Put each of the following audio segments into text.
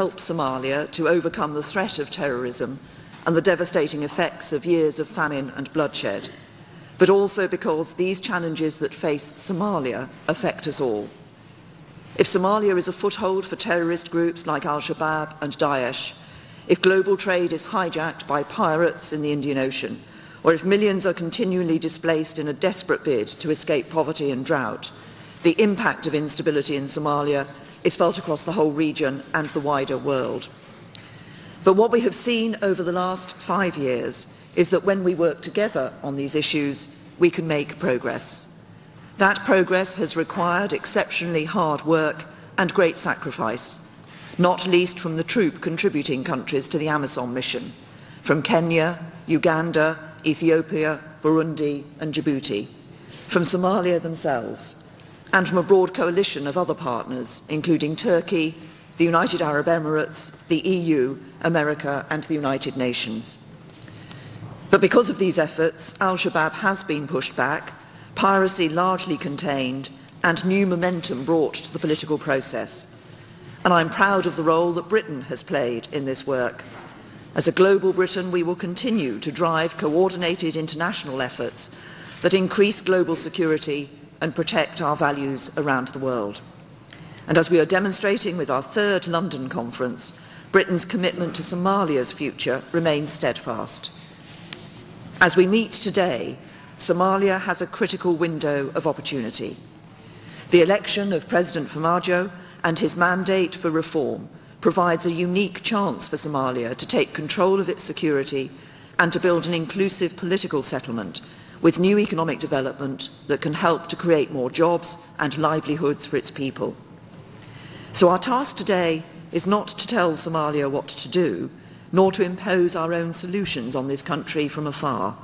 help Somalia to overcome the threat of terrorism and the devastating effects of years of famine and bloodshed, but also because these challenges that face Somalia affect us all. If Somalia is a foothold for terrorist groups like Al-Shabaab and Daesh, if global trade is hijacked by pirates in the Indian Ocean, or if millions are continually displaced in a desperate bid to escape poverty and drought, the impact of instability in Somalia is felt across the whole region and the wider world. But what we have seen over the last 5 years is that when we work together on these issues, we can make progress. That progress has required exceptionally hard work and great sacrifice, not least from the troop contributing countries to the Amazon mission, from Kenya, Uganda, Ethiopia, Burundi and Djibouti, from Somalia themselves, and from a broad coalition of other partners, including Turkey, the United Arab Emirates, the EU, America and the United Nations. But because of these efforts, Al-Shabaab has been pushed back, piracy largely contained, and new momentum brought to the political process. And I'm proud of the role that Britain has played in this work. As a global Britain, we will continue to drive coordinated international efforts that increase global security and protect our values around the world. And as we are demonstrating with our 3rd London conference, Britain's commitment to Somalia's future remains steadfast. As we meet today, Somalia has a critical window of opportunity. The election of President Farmaajo and his mandate for reform provides a unique chance for Somalia to take control of its security and to build an inclusive political settlement with new economic development that can help to create more jobs and livelihoods for its people. So our task today is not to tell Somalia what to do, nor to impose our own solutions on this country from afar,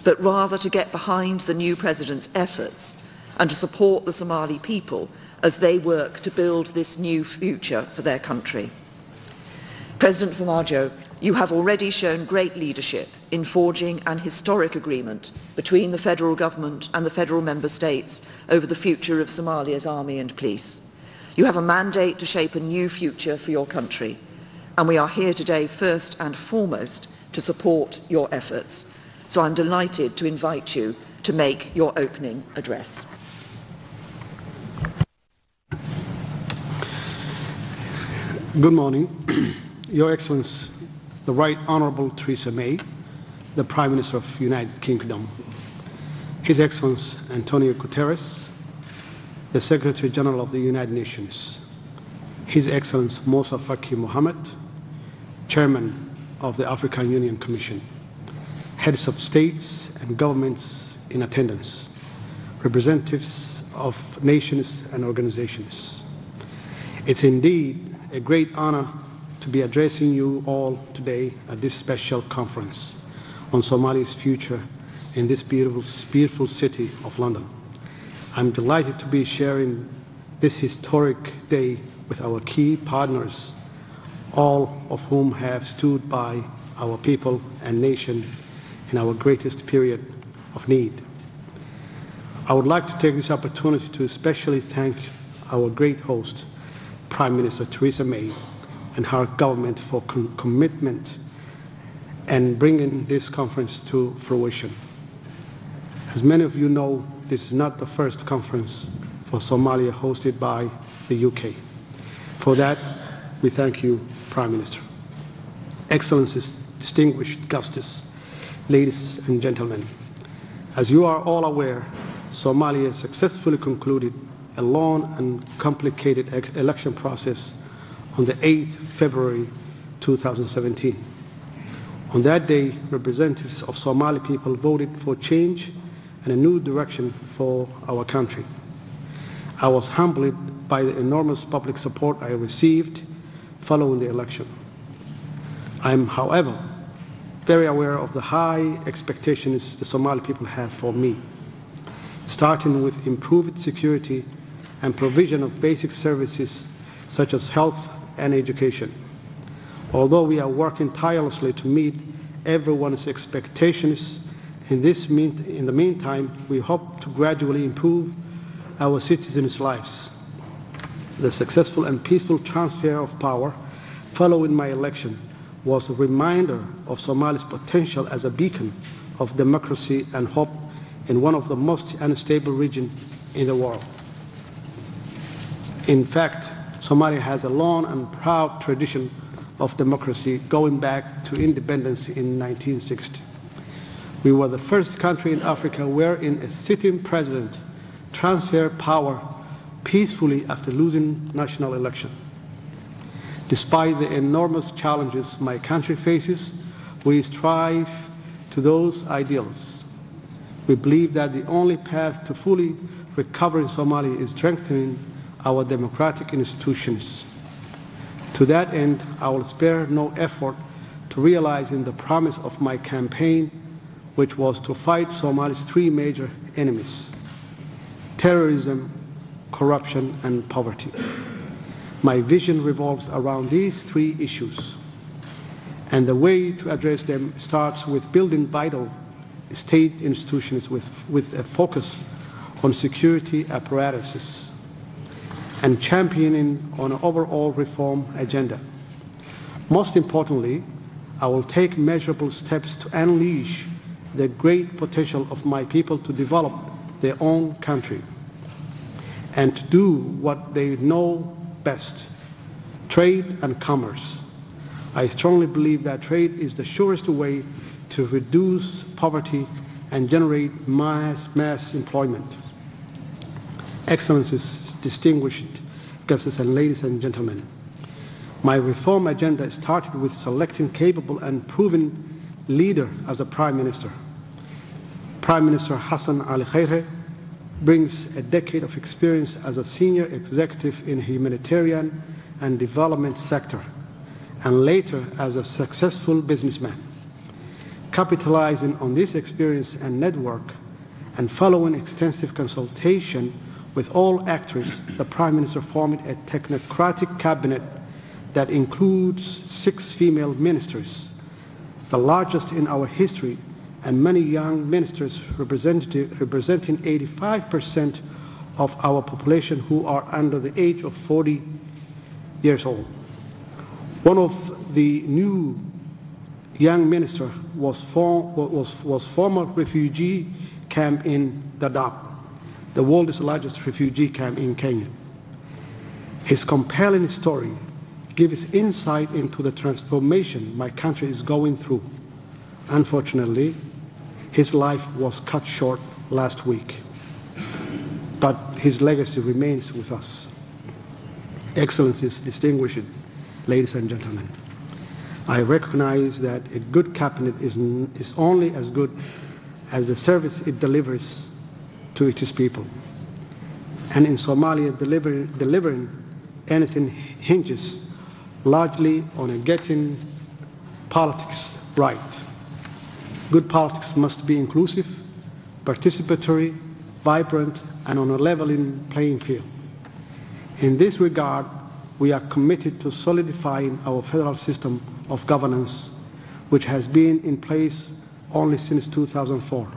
but rather to get behind the new President's efforts and to support the Somali people as they work to build this new future for their country. President Farmaajo, you have already shown great leadership in forging an historic agreement between the federal government and the federal member states over the future of Somalia's army and police. You have a mandate to shape a new future for your country, and we are here today first and foremost to support your efforts. So I'm delighted to invite you to make your opening address. Good morning. Your Excellency, the Right Honourable Theresa May, the Prime Minister of the United Kingdom, His Excellency Antonio Guterres, the Secretary General of the United Nations, His Excellency Moussa Faki Mohammed, Chairman of the African Union Commission, heads of states and governments in attendance, representatives of nations and organizations. It's indeed a great honor to be addressing you all today at this special conference on Somalia's future in this beautiful city of London. I'm delighted to be sharing this historic day with our key partners, all of whom have stood by our people and nation in our greatest period of need. I would like to take this opportunity to especially thank our great host, Prime Minister Theresa May, and her government for commitment and bringing this conference to fruition. As many of you know, this is not the first conference for Somalia hosted by the UK. For that, we thank you, Prime Minister. Excellencies, distinguished guests, ladies and gentlemen, as you are all aware, Somalia successfully concluded a long and complicated election process on the 8th February 2017. On that day, representatives of Somali people voted for change and a new direction for our country. I was humbled by the enormous public support I received following the election. I am, however, very aware of the high expectations the Somali people have for me, starting with improved security and provision of basic services such as health and education. Although we are working tirelessly to meet everyone's expectations, in the meantime, we hope to gradually improve our citizens' lives. The successful and peaceful transfer of power following my election was a reminder of Somalia's potential as a beacon of democracy and hope in one of the most unstable regions in the world. In fact, Somalia has a long and proud tradition of democracy going back to independence in 1960. We were the first country in Africa wherein a sitting president transferred power peacefully after losing national election. Despite the enormous challenges my country faces, we strive to those ideals. We believe that the only path to fully recovering Somalia is strengthening our democratic institutions. To that end, I will spare no effort to realizing the promise of my campaign, which was to fight Somalia's three major enemies: terrorism, corruption, and poverty. My vision revolves around these three issues, and the way to address them starts with building vital state institutions with a focus on security apparatuses and championing on an overall reform agenda. Most importantly, I will take measurable steps to unleash the great potential of my people to develop their own country and to do what they know best: trade and commerce. I strongly believe that trade is the surest way to reduce poverty and generate mass employment. Excellencies, distinguished guests, and ladies and gentlemen, my reform agenda started with selecting capable and proven leader as a Prime Minister. Prime Minister Hassan Ali Khaire brings a decade of experience as a senior executive in humanitarian and development sector, and later as a successful businessman. Capitalizing on this experience and network, and following extensive consultation with all actors, the Prime Minister formed a technocratic cabinet that includes 6 female ministers, the largest in our history, and many young ministers representing 85% of our population who are under the age of 40 years old. One of the new young ministers was former refugee camp in Dadaab, the world's largest refugee camp in Kenya. His compelling story gives insight into the transformation my country is going through. Unfortunately, his life was cut short last week, but his legacy remains with us. Excellencies, distinguished ladies and gentlemen, I recognize that a good cabinet is only as good as the service it delivers to its people. And in Somalia, delivering anything hinges largely on getting politics right. Good politics must be inclusive, participatory, vibrant, and on a leveling playing field. In this regard, we are committed to solidifying our federal system of governance, which has been in place only since 2004.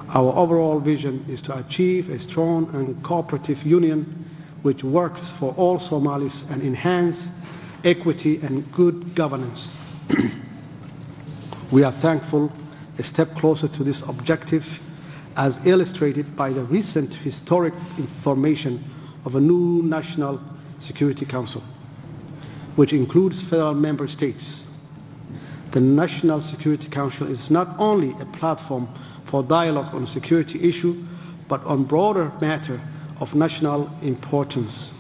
Our overall vision is to achieve a strong and cooperative union which works for all Somalis and enhance equity and good governance. We are thankful a step closer to this objective, as illustrated by the recent historic formation of a new National Security Council, which includes federal member states. The National Security Council is not only a platform for dialogue on security issues, but on broader matter of national importance.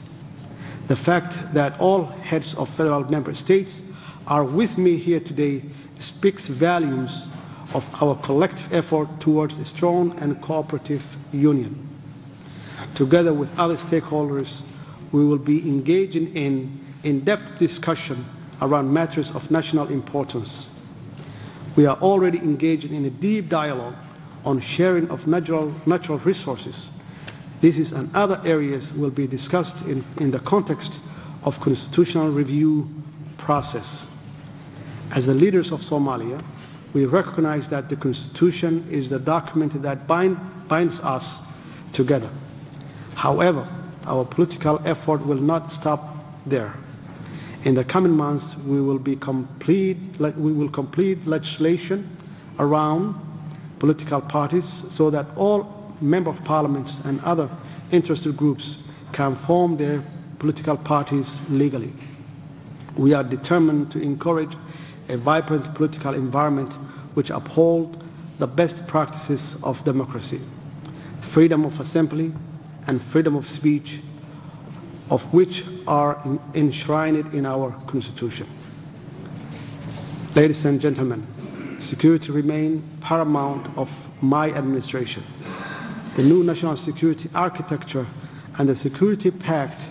The fact that all heads of federal member states are with me here today speaks volumes of our collective effort towards a strong and cooperative union. Together with other stakeholders, we will be engaging in in-depth discussion around matters of national importance. We are already engaging in a deep dialogue on sharing of natural resources. This is and other areas will be discussed in the context of constitutional review process. As the leaders of Somalia, we recognize that the Constitution is the document that binds us together. However, our political effort will not stop there. In the coming months, we will complete legislation around political parties so that all Member of Parliaments and other interested groups can form their political parties legally. We are determined to encourage a vibrant political environment which upholds the best practices of democracy, freedom of assembly and freedom of speech, of which are enshrined in our Constitution. Ladies and gentlemen, security remains paramount of my administration. The new national security architecture and the Security Pact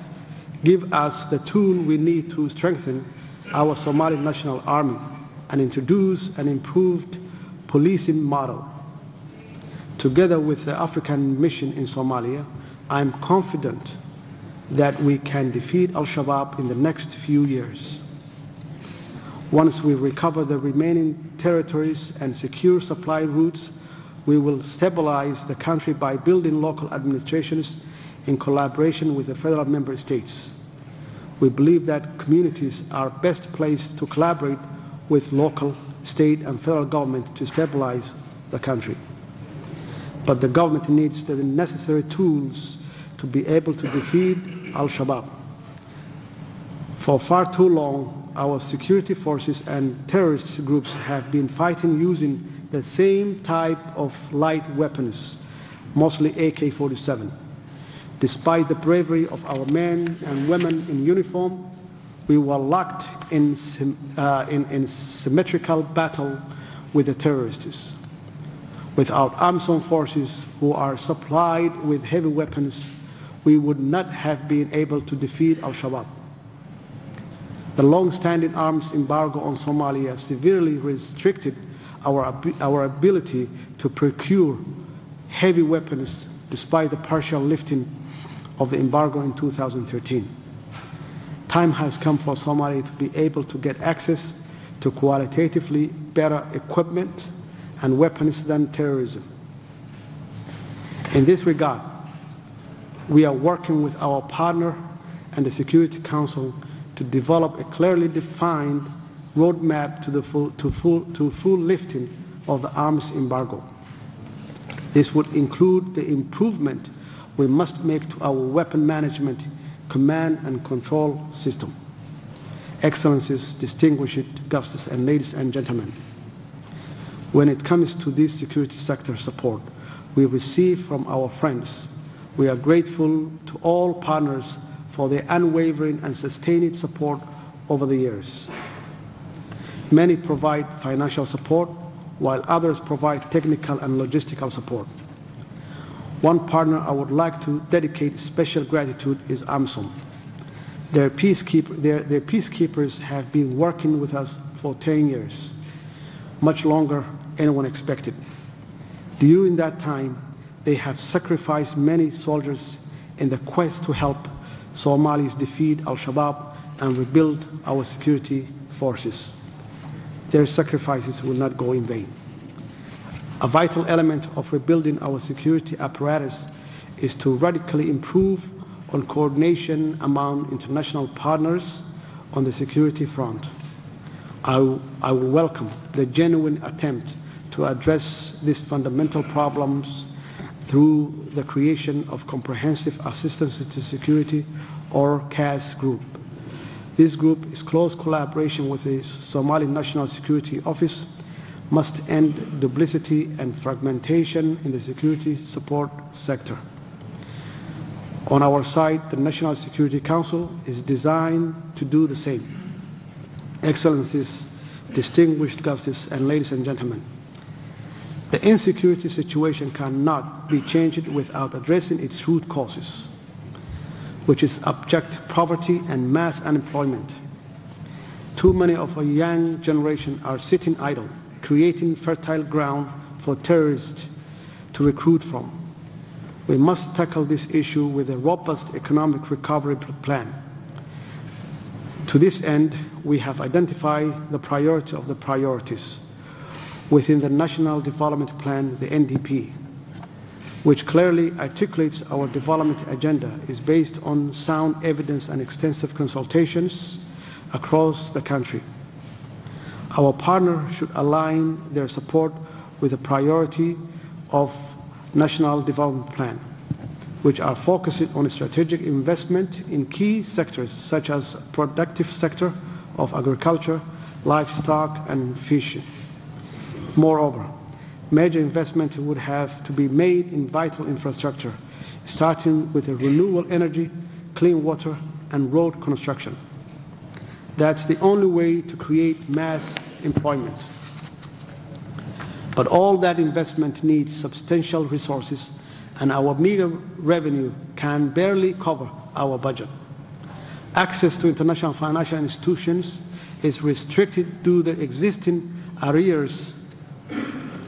give us the tool we need to strengthen our Somali National Army and introduce an improved policing model. Together with the African mission in Somalia, I am confident that we can defeat Al-Shabaab in the next few years. Once we recover the remaining territories and secure supply routes, we will stabilize the country by building local administrations in collaboration with the federal member states. We believe that communities are best placed to collaborate with local, state and federal government to stabilize the country. But the government needs the necessary tools to be able to defeat Al-Shabaab. For far too long, our security forces and terrorist groups have been fighting using the same type of light weapons, mostly AK-47. Despite the bravery of our men and women in uniform, we were locked in symmetrical battle with the terrorists. Without armed forces who are supplied with heavy weapons, we would not have been able to defeat Al-Shabaab. The long-standing arms embargo on Somalia severely restricted our ability to procure heavy weapons despite the partial lifting of the embargo in 2013. Time has come for Somalia to be able to get access to qualitatively better equipment and weapons than terrorism. In this regard, we are working with our partner and the Security Council to develop a clearly defined roadmap to full lifting of the arms embargo. This would include the improvement we must make to our weapon management, command and control system. Excellencies, distinguished guests, and ladies and gentlemen, when it comes to this security sector support we receive from our friends, we are grateful to all partners for their unwavering and sustained support over the years. Many provide financial support, while others provide technical and logistical support. One partner I would like to dedicate special gratitude is AMSOM. Their peacekeepers have been working with us for 10 years, much longer anyone expected. During that time, they have sacrificed many soldiers in the quest to help Somalis defeat Al-Shabaab and rebuild our security forces. Their sacrifices will not go in vain. A vital element of rebuilding our security apparatus is to radically improve on coordination among international partners on the security front. I will welcome the genuine attempt to address these fundamental problems through the creation of Comprehensive Assistance to Security, or CAS group. This group, in close collaboration with the Somali National Security Office, must end duplicity and fragmentation in the security support sector. On our side, the National Security Council is designed to do the same. Excellencies, distinguished guests, and ladies and gentlemen, the insecurity situation cannot be changed without addressing its root causes, which is abject poverty and mass unemployment. Too many of our young generation are sitting idle, creating fertile ground for terrorists to recruit from. We must tackle this issue with a robust economic recovery plan. To this end, we have identified the priority of the priorities within the National Development Plan, the NDP, which clearly articulates our development agenda, is based on sound evidence and extensive consultations across the country. Our partner should align their support with the priority of National Development Plan, which are focused on strategic investment in key sectors such as productive sector of agriculture, livestock and fishing. Moreover, major investment would have to be made in vital infrastructure, starting with renewable energy, clean water and road construction. That's the only way to create mass employment. But all that investment needs substantial resources, and our meager revenue can barely cover our budget. Access to international financial institutions is restricted due to the existing arrears.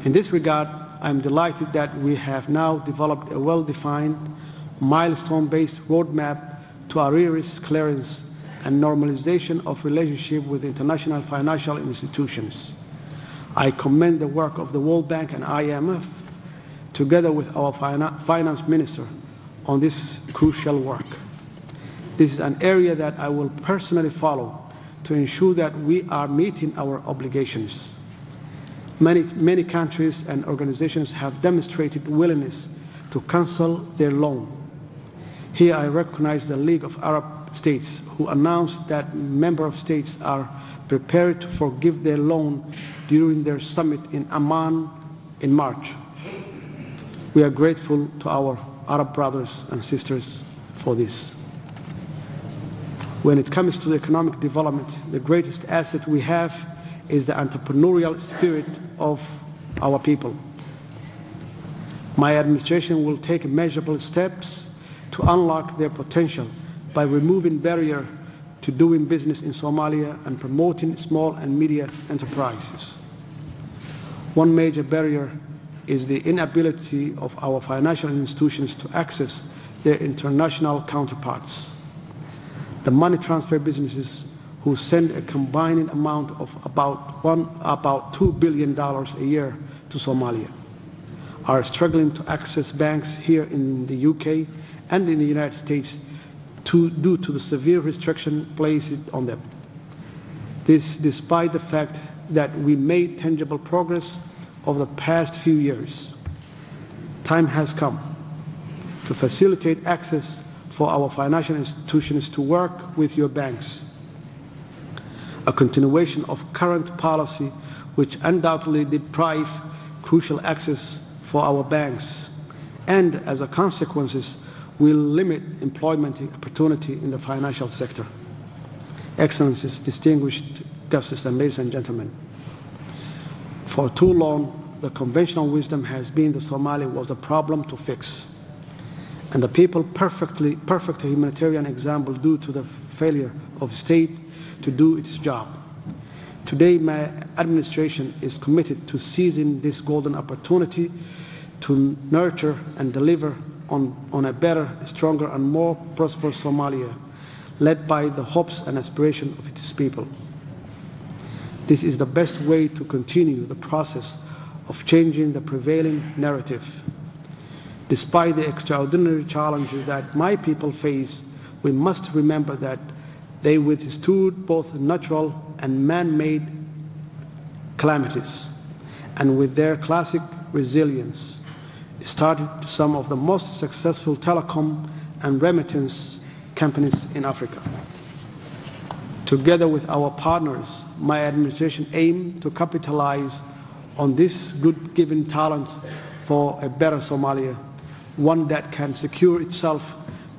In this regard, I am delighted that we have now developed a well-defined, milestone-based roadmap to arrears clearance and normalization of relationship with international financial institutions. I commend the work of the World Bank and IMF, together with our finance minister, on this crucial work. This is an area that I will personally follow to ensure that we are meeting our obligations. Many countries and organizations have demonstrated willingness to cancel their loan. Here I recognize the League of Arab States, who announced that member states are prepared to forgive their loan during their summit in Amman in March. We are grateful to our Arab brothers and sisters for this. When it comes to the economic development, the greatest asset we have is the entrepreneurial spirit of our people. My administration will take measurable steps to unlock their potential by removing barriers to doing business in Somalia and promoting small and medium enterprises. One major barrier is the inability of our financial institutions to access their international counterparts. The money transfer businesses, who send a combined amount of about $2 billion a year to Somalia, are struggling to access banks here in the UK and in the United States due to the severe restriction placed on them. This despite the fact that we made tangible progress over the past few years. Time has come to facilitate access for our financial institutions to work with your banks. A continuation of current policy which undoubtedly deprive crucial access for our banks and as a consequence will limit employment opportunity in the financial sector. Excellencies, distinguished guests and ladies and gentlemen, for too long the conventional wisdom has been that Somalia was a problem to fix, and the people perfect humanitarian example due to the failure of state to do its job. Today my administration is committed to seizing this golden opportunity to nurture and deliver on a better, stronger and more prosperous Somalia, led by the hopes and aspirations of its people. This is the best way to continue the process of changing the prevailing narrative. Despite the extraordinary challenges that my people face, we must remember that they withstood both natural and man-made calamities, and with their classic resilience, started some of the most successful telecom and remittance companies in Africa. Together with our partners, my administration aims to capitalize on this good-given talent for a better Somalia, one that can secure itself,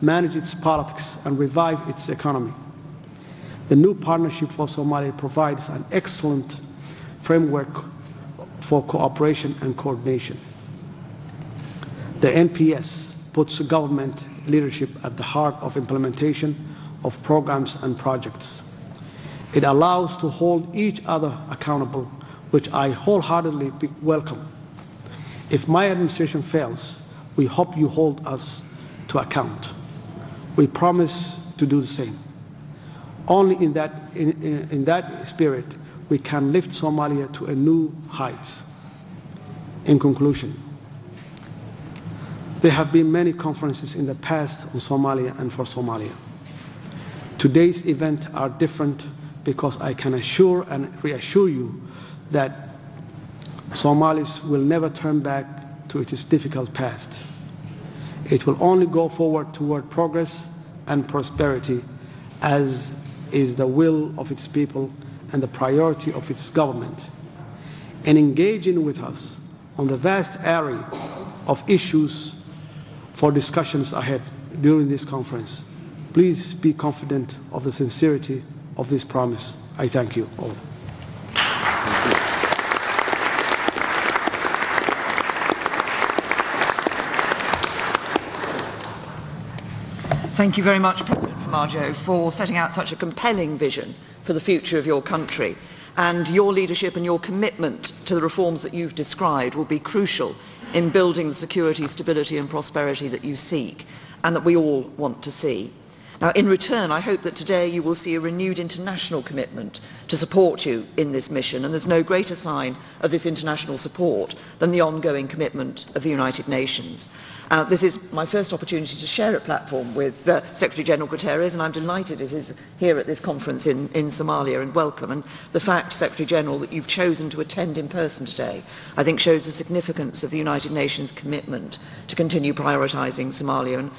manage its politics and revive its economy. The new Partnership for Somalia provides an excellent framework for cooperation and coordination. The NPS puts government leadership at the heart of implementation of programs and projects. It allows to hold each other accountable, which I wholeheartedly welcome. If my administration fails, we hope you hold us to account. We promise to do the same. Only in that spirit we can lift Somalia to a new heights. In conclusion, there have been many conferences in the past on Somalia and for Somalia. Today's events are different because I can assure and reassure you that Somalis will never turn back to its difficult past. It will only go forward toward progress and prosperity, as is the will of its people and the priority of its government. In engaging with us on the vast array of issues for discussions ahead during this conference, please be confident of the sincerity of this promise. I thank you all. Thank you very much, President Farmaajo, for setting out such a compelling vision for the future of your country. And your leadership and your commitment to the reforms that you've described will be crucial in building the security, stability and prosperity that you seek and that we all want to see. Now, in return, I hope that today you will see a renewed international commitment to support you in this mission, and there's no greater sign of this international support than the ongoing commitment of the United Nations. This is my first opportunity to share a platform with Secretary-General Guterres, and I'm delighted it is here at this conference in Somalia, and welcome. And the fact, Secretary-General, that you've chosen to attend in person today, I think shows the significance of the United Nations commitment to continue prioritising Somalia. And